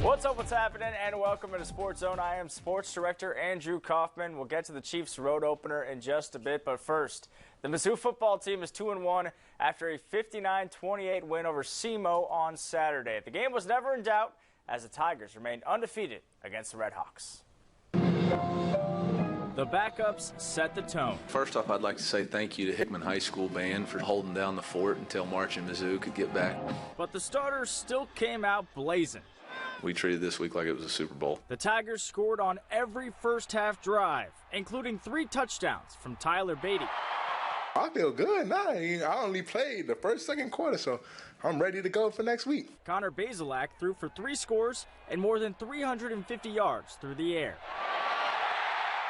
What's up, what's happening, and welcome to Sports Zone. I am Sports Director Andrew Kaufman. We'll get to the Chiefs road opener in just a bit, but first, the Mizzou football team is 2-1 after a 59-28 win over SEMO on Saturday. The game was never in doubt as the Tigers remained undefeated against the Red Hawks. The backups set the tone. First off, I'd like to say thank you to Hickman High School band for holding down the fort until March and Mizzou could get back. But the starters still came out blazing. We treated this week like it was a Super Bowl. The Tigers scored on every first-half drive, including 3 touchdowns from Tyler Beatty. I feel good now. I only played the first, second quarter, so I'm ready to go for next week. Connor Bazelak threw for 3 scores and more than 350 yards through the air.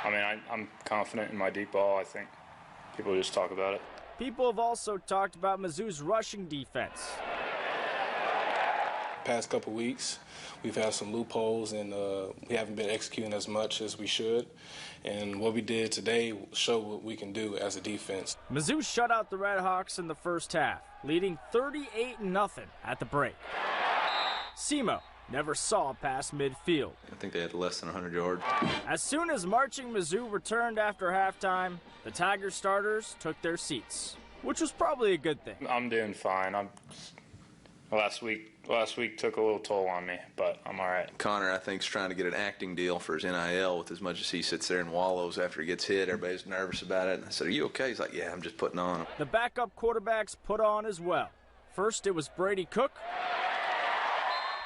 I mean, I'm confident in my deep ball. I think people just talk about it. People have also talked about Mizzou's rushing defense. Past couple weeks, we've had some loopholes, and we haven't been executing as much as we should. And what we did today showed what we can do as a defense. Mizzou shut out the Red Hawks in the first half, leading 38-0 at the break. SEMO never saw past midfield. I think they had less than 100 yards. As soon as marching Mizzou returned after halftime, the Tigers starters took their seats, which was probably a good thing. I'm doing fine. Last week took a little toll on me, but I'm all right. Connor, I think, is trying to get an acting deal for his NIL. With as much as he sits there and wallows after he gets hit, everybody's nervous about it. And I said, "Are you okay?" He's like, "Yeah, I'm just putting on." The backup quarterbacks put on as well. First, it was Brady Cook,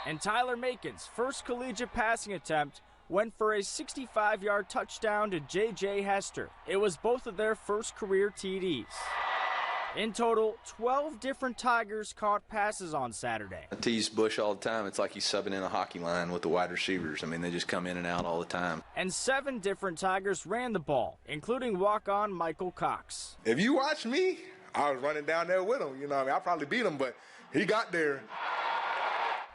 and Tyler Makin's first collegiate passing attempt went for a 65-yard touchdown to J.J. Hester. It was both of their first career TDs. In total, 12 different Tigers caught passes on Saturday. I tease Bush all the time. It's like he's subbing in a hockey line with the wide receivers. I mean, they just come in and out all the time. And 7 different Tigers ran the ball, including walk-on Michael Cox. If you watch me, I was running down there with him. You know what I mean? I probably beat him, but he got there.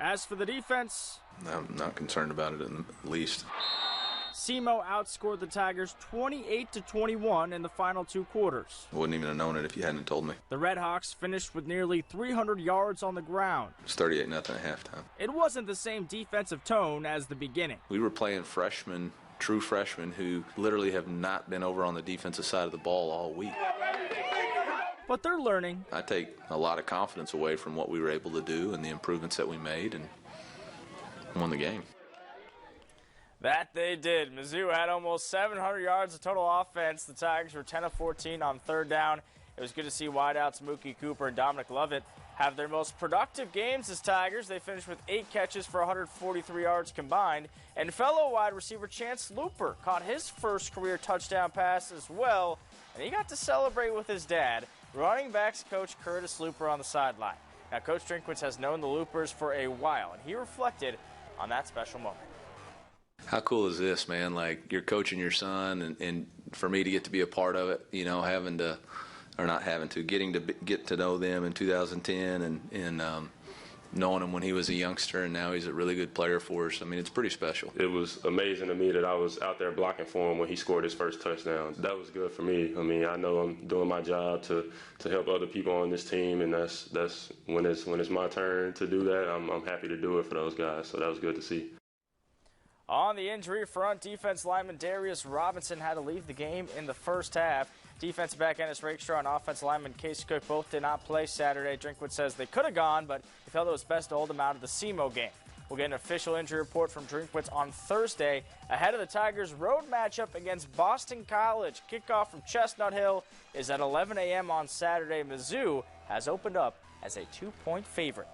As for the defense, I'm not concerned about it in the least. SEMO outscored the Tigers 28-21 in the final 2 quarters. I wouldn't even have known it if you hadn't told me. The Red Hawks finished with nearly 300 yards on the ground. It's 38-0 at halftime. It wasn't the same defensive tone as the beginning. We were playing freshmen, true freshmen, who literally have not been over on the defensive side of the ball all week. But they're learning. I take a lot of confidence away from what we were able to do and the improvements that we made, and won the game. That they did. Mizzou had almost 700 yards of total offense. The Tigers were 10 of 14 on 3rd down. It was good to see wideouts Mookie Cooper and Dominic Lovett have their most productive games as Tigers. They finished with 8 catches for 143 yards combined. And fellow wide receiver Chance Looper caught his first career touchdown pass as well. And he got to celebrate with his dad, running backs coach Curtis Looper, on the sideline. Now, Coach Drinkwitz has known the Loopers for a while, and he reflected on that special moment. How cool is this, man? Like, you're coaching your son, and for me to get to be a part of it, you know, getting to get to know them in 2010 and knowing him when he was a youngster, and now he's a really good player for us. I mean, it's pretty special. It was amazing to me that I was out there blocking for him when he scored his first touchdown. That was good for me. I mean, I know I'm doing my job to help other people on this team, and that's when it's my turn to do that, I'm happy to do it for those guys, so that was good to see. On the injury front, defense lineman Darius Robinson had to leave the game in the first half. Defensive back Ennis Rakestraw and offensive lineman Case Cook both did not play Saturday. Drinkwitz says they could have gone, but he felt it was best to hold them out of the SEMO game. We'll get an official injury report from Drinkwitz on Thursday ahead of the Tigers' road matchup against Boston College. Kickoff from Chestnut Hill is at 11 a.m. on Saturday. Mizzou has opened up as a 2-point favorite.